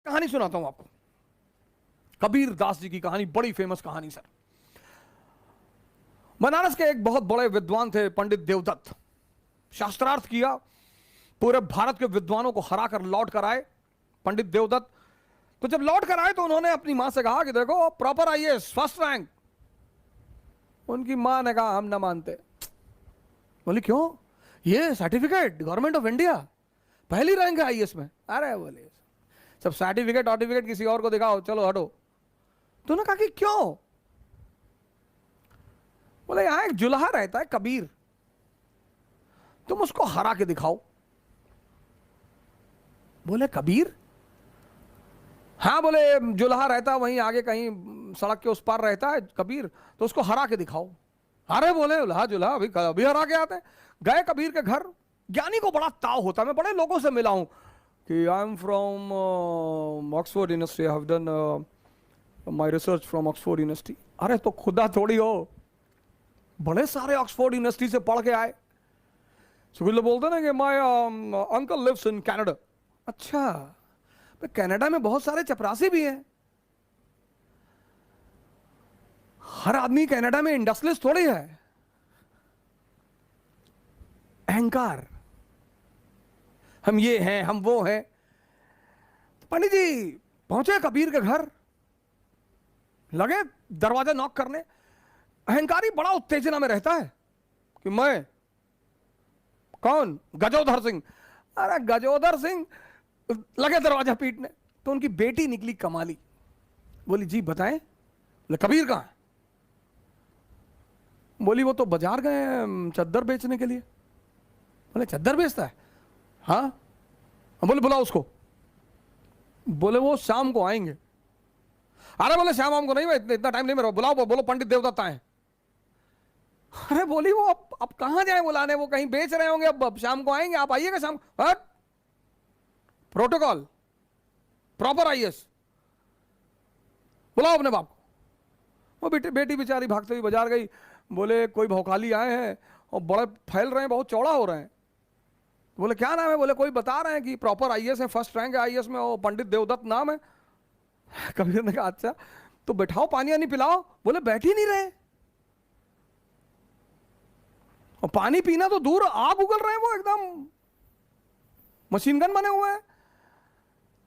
कहानी सुनाता हूं आपको, कबीर दास जी की कहानी, बड़ी फेमस कहानी सर। बनारस के एक बहुत बड़े विद्वान थे पंडित देवदत्त, शास्त्रार्थ किया, पूरे भारत के विद्वानों को हरा कर लौट कर आए पंडित देवदत्त। तो जब लौट कर आए तो उन्होंने अपनी मां से कहा कि देखो प्रॉपर आईएएस फर्स्ट रैंक। उनकी मां ने कहा हम ना मानते। बोली क्यों? ये सर्टिफिकेट गवर्नमेंट ऑफ इंडिया, पहली रैंक है आईएएस में। अरे बोले सब सर्टिफिकेट किसी और को दिखाओ, चलो हटो। तो उन्होंने कहा कि क्यों? बोले यहां एक जुल्हा रहता है कबीर, तुम उसको हरा के दिखाओ। बोले कबीर? हाँ, बोले जुल्हा रहता वहीं आगे कहीं सड़क के उस पार रहता है कबीर, तो उसको हरा के दिखाओ। अरे बोले जुल्हा अभी हरा के आते हैं। गए कबीर के घर। ज्ञानी को बड़ा ताव होता, मैं बड़े लोगों से मिला हूं कि I am from Oxford university, I have done my research from Oxford university. अरे तो खुदा थोड़ी हो, बड़े सारे ऑक्सफोर्ड यूनिवर्सिटी से पढ़ के आए। कुछ लोग बोलते ना कि my uncle lives in Canada. अच्छा, तो कनाडा में बहुत सारे चपरासी भी हैं। हर आदमी कनाडा में इंडस्ट्रियलिस्ट थोड़ी है। अहंकार, हम ये हैं हम वो हैं। तो पंडित जी पहुंचे कबीर के घर, लगे दरवाजा नॉक करने। अहंकारी बड़ा उत्तेजना में रहता है कि मैं कौन? गजोधर सिंह। अरे गजोधर सिंह, लगे दरवाजा पीटने। तो उनकी बेटी निकली कमाली, बोली जी बताएं। बोले कबीर कहां है? बोली वो तो बाजार गए चद्दर बेचने के लिए। बोले चद्दर बेचता है? हाँ। बोले बुलाओ उसको। बोले वो शाम को आएंगे। अरे बोले शाम को नहीं, मैं इतना टाइम नहीं मेरा, बुलाओ, बोलो पंडित देवदत्त आए। अरे बोली वो अब कहां जाए बुलाने, वो कहीं बेच रहे होंगे, अब शाम को आएंगे, आप आइएगा शाम। प्रोटोकॉल, प्रॉपर आईएएस, बुलाओ अपने बाप को। वो बेटी बेचारी भागते हुई बाजार गई। बोले कोई भौकाली आए हैं और बड़े फैल रहे हैं, बहुत चौड़ा हो रहे हैं। बोले क्या नाम है? बोले कोई बता रहे हैं कि प्रॉपर आईएएस है, फर्स्ट रैंक है आईएएस में, वो पंडित देवदत्त नाम है। कबीर ने कहा अच्छा तो बैठाओ, पानी वानी पिलाओ। बोले बैठ ही नहीं रहे, और पानी पीना तो दूर, आग उगल रहे हैं, वो एकदम मशीन गन बने हुए हैं।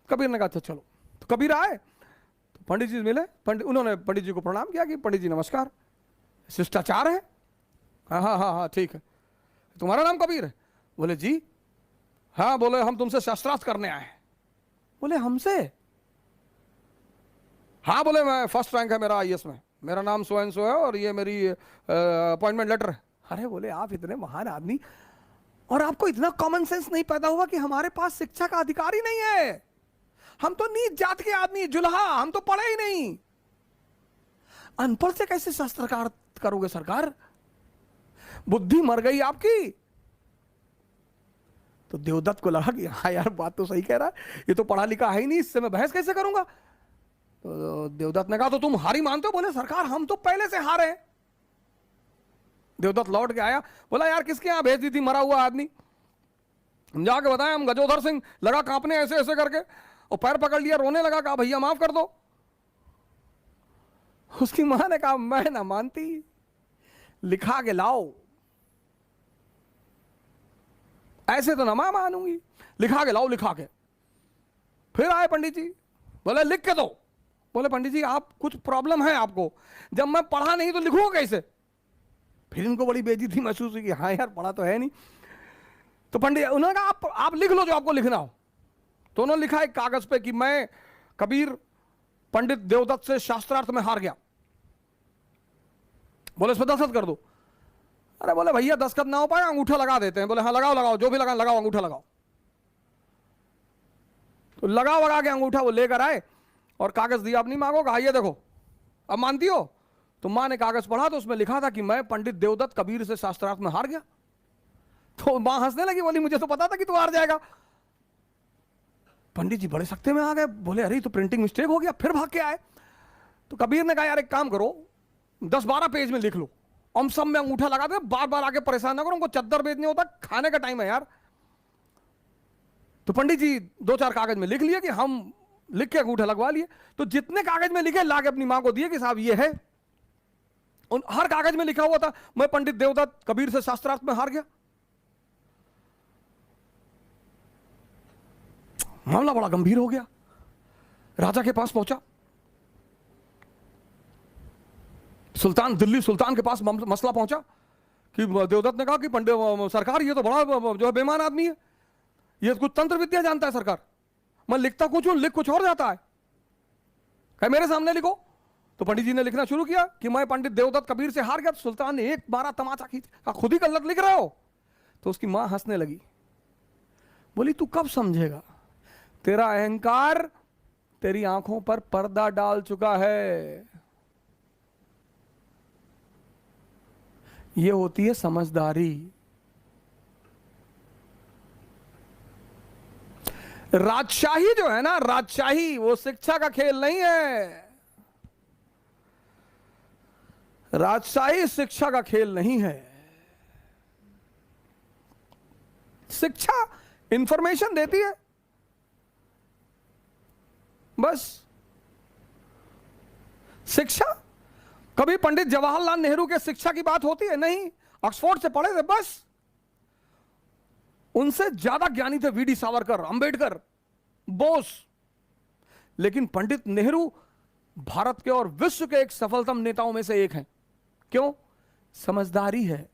कबीर ने कहा अच्छा चलो। तो कबीर आए तो पंडित जी मिले। उन्होंने पंडित जी को प्रणाम किया कि पंडित जी नमस्कार, शिष्टाचार है। हाँ हाँ हाँ हाँ ठीक है। तुम्हारा नाम कबीर है? बोले जी हाँ। बोले हम तुमसे शास्त्रार्थ करने आए हैं। बोले हमसे? हाँ। बोले मैं फर्स्ट रैंक है मेरा आईएएस में, मेरा नाम सो एंड सो है और ये मेरी अपॉइंटमेंट लेटर है। अरे बोले आप इतने महान आदमी और आपको इतना कॉमन सेंस नहीं पैदा हुआ कि हमारे पास शिक्षा का अधिकार ही नहीं है? हम तो नीच जात के आदमी, जुल्हा, हम तो पढ़े ही नहीं। अनपढ़ से कैसे शास्त्रकार करोगे सरकार? बुद्धि मर गई आपकी। तो देवदत्त को लगा कि हाँ यार बात तो सही कह रहा है, ये तो पढ़ा लिखा है ही नहीं, इससे मैं बहस कैसे करूंगा। तो देवदत्त ने कहा तो तुम हारी मानते हो? बोले सरकार हम तो पहले से हारे हैं। देवदत्त लौट के आया, बोला यार किसके यहां भेज दी थी मरा हुआ आदमी? हम जाके बताएं हम गजोधर सिंह। लगा कांपने ऐसे ऐसे करके, और पैर पकड़ लिया, रोने लगा, कहा भैया माफ कर दो। उसकी मां ने कहा मैं ना मानती, लिखा के लाओ। ऐसे तो ना मैं मानूंगी, लिखा के लाओ, लिखा के। फिर आए पंडित जी, बोले लिख के दो। बोले पंडित जी आप कुछ प्रॉब्लम है आपको, जब मैं पढ़ा नहीं तो लिखूंगा कैसे? फिर इनको बड़ी बेइज्जती महसूस हुई कि हाँ यार पढ़ा तो है नहीं। तो पंडित उन्होंने कहा आप लिख लो जो आपको लिखना हो। तो उन्होंने लिखा एक कागज पे कि मैं कबीर पंडित देवदत्त से शास्त्रार्थ में हार गया। बोले इस पर दस्तखत कर दो। अरे बोले भैया दस्तखत ना हो पाएगा, अंगूठा लगा देते हैं। बोले हाँ लगाओ लगाओ, जो भी लगा लगाओ, अंगूठा लगाओ। तो लगा के अंगूठा वो लेकर आए और कागज दिया अपनी मां को, कहा ये देखो अब मानती हो? तो मां ने कागज पढ़ा तो उसमें लिखा था कि मैं पंडित देवदत्त कबीर से शास्त्रार्थ में हार गया। तो मां हंसने लगी, बोली मुझे तो पता था कि तू हार जाएगा। पंडित जी बड़े सख्ते में आ गए, बोले अरे तो प्रिंटिंग मिस्टेक हो गया। फिर भाग के आए तो कबीर ने कहा यार एक काम करो, 10-12 पेज में लिख लो, हम सब में अंगूठा लगा दे, बार बार आके परेशान ना करो, उनको चद्दर बेचने होता, खाने का टाइम है यार। तो पंडित जी 2-4 कागज में लिख लिया कि हम लिख के अंगूठा लगवा लिए। तो जितने कागज में लिखे ला के अपनी मां को दिए कि साहब ये है। उन हर कागज में लिखा हुआ था मैं पंडित देवदत्त कबीर से शास्त्रार्थ में हार गया। मामला बड़ा गंभीर हो गया, राजा के पास पहुंचा। सुल्तान, दिल्ली सुल्तान के पास मसला पहुंचा कि देवदत्त ने कहा कि पंडित सरकार ये तो बड़ा जो है बेईमान आदमी है, ये कुछ तंत्र विद्या जानता है सरकार, मैं लिखता कुछ हूं लिख कुछ और जाता है, कहे मेरे सामने लिखो। तो पंडित जी ने लिखना शुरू किया कि मैं पंडित देवदत्त कबीर से हार गया। तो सुल्तान ने एक बारा तमाचा खींच, खुद ही गलत लिख रहे हो। तो उसकी मां हंसने लगी, बोली तू कब समझेगा, तेरा अहंकार तेरी आंखों पर पर्दा डाल चुका है। यह होती है समझदारी। राजशाही जो है ना, राजशाही वो शिक्षा का खेल नहीं है। राजशाही शिक्षा का खेल नहीं है। शिक्षा इंफॉर्मेशन देती है बस। शिक्षा, कभी पंडित जवाहरलाल नेहरू के शिक्षा की बात होती है? नहीं, ऑक्सफोर्ड से पढ़े थे बस। उनसे ज्यादा ज्ञानी थे वीडी सावरकर, अंबेडकर, बोस। लेकिन पंडित नेहरू भारत के और विश्व के एक सफलतम नेताओं में से एक हैं। क्यों? समझदारी है।